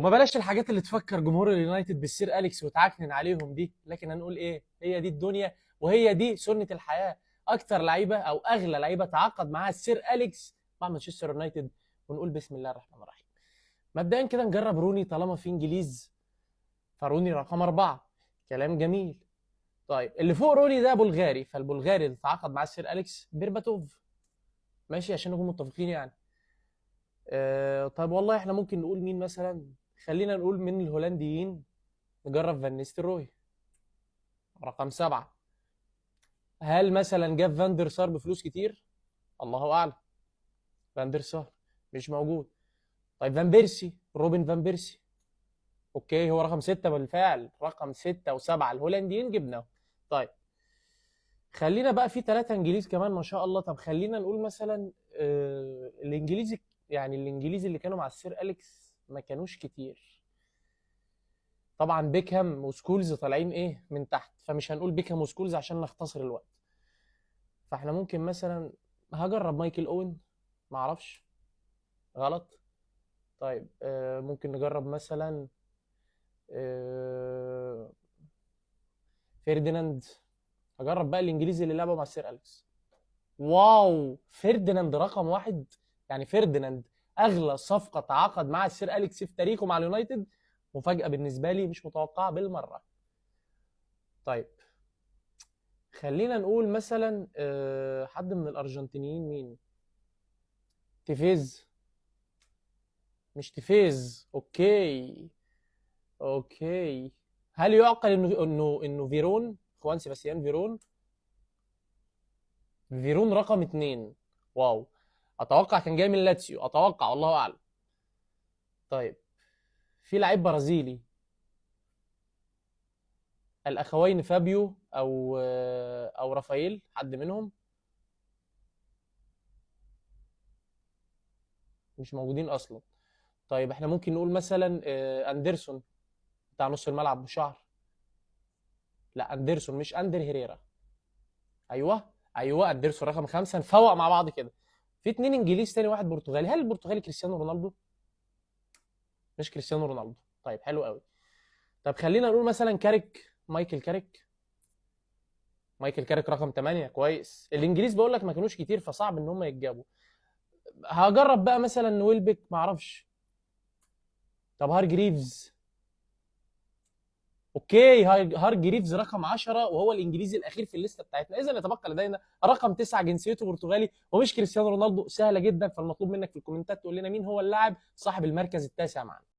وما بلاش الحاجات اللي تفكر جمهور اليونايتد بالسير اليكس وتعكنن عليهم دي، لكن هنقول ايه، هي دي الدنيا وهي دي سنه الحياه. اكتر لعيبه او اغلى لعيبه تعاقد معاها السير اليكس مع مانشستر يونايتد. ونقول بسم الله الرحمن الرحيم. مبدئيا كده نجرب روني طالما في انجليز، فروني رقم 4. كلام جميل. طيب اللي فوق روني ده بلغاري، فالبلغاري اللي تعاقد مع السير اليكس بيرباتوف. ماشي عشان نكون متفقين يعني. طيب والله احنا ممكن نقول مين مثلا. خلينا نقول من الهولنديين نجرب فان نيستلروي رقم 7. هل مثلا جاب فاندر سار بفلوس كتير؟ الله اعلم. فاندر سار مش موجود. طيب فان بيرسي، روبن فان بيرسي. اوكي هو رقم 6 بالفعل، رقم 6 و7 الهولنديين جبناه. طيب خلينا بقى في 3 انجليز كمان ما شاء الله. طب خلينا نقول مثلا الانجليزي، يعني الانجليزي اللي كانوا مع السير اليكس ما كانوش كتير. طبعا بيكهام وسكولز طالعين ايه من تحت، فمش هنقول بيكهام وسكولز عشان نختصر الوقت. فاحنا ممكن مثلا هجرب مايكل اوين. ما اعرفش. غلط. طيب ممكن نجرب مثلا آه فيرديناند. هجرب بقى الانجليزي اللي لعبه مع السير اليكس. واو فيرديناند رقم 1. يعني فيرديناند اغلى صفقه تعاقد مع السير اليكس في تاريخه مع اليونايتد. مفاجاه بالنسبه لي مش متوقعه بالمره. طيب خلينا نقول مثلا حد من الارجنتينيين. مين؟ تيفيز. مش تيفيز. اوكي. اوكي. هل يعقل انه فيرون، خوان سيباستيان فيرون. فيرون رقم 2. واو. اتوقع كان جاي من لاتسيو، اتوقع والله اعلم. طيب في لعيب برازيلي، الاخوين فابيو او رافائيل، حد منهم. مش موجودين اصلا. طيب احنا ممكن نقول مثلا اندرسون بتاع نص الملعب بشعر. لا اندرسون مش اندر هيريرا. ايوه ايوه اندرسون رقم 5. نفوق مع بعض كده. في 2 انجليز تاني، واحد برتغالي. هل البرتغالي كريستيانو رونالدو؟ مش كريستيانو رونالدو. طيب حلو قوي. طب خلينا نقول مثلا كاريك، مايكل كاريك. مايكل كاريك رقم 8. كويس. الانجليز بقول لك ما كانوش كتير فصعب ان هم يتجابوا. هجرب بقى مثلا ويلبك، ما اعرفش. طب هار جريفز. اوكي هار جريفز رقم 10 وهو الانجليزي الاخير في الليسته بتاعتنا. اذا يتبقى لدينا رقم 9 جنسيته برتغالي ومش كريستيانو رونالدو. سهله جدا. فالمطلوب منك في الكومنتات تقول لنا مين هو اللاعب صاحب المركز التاسع معنا.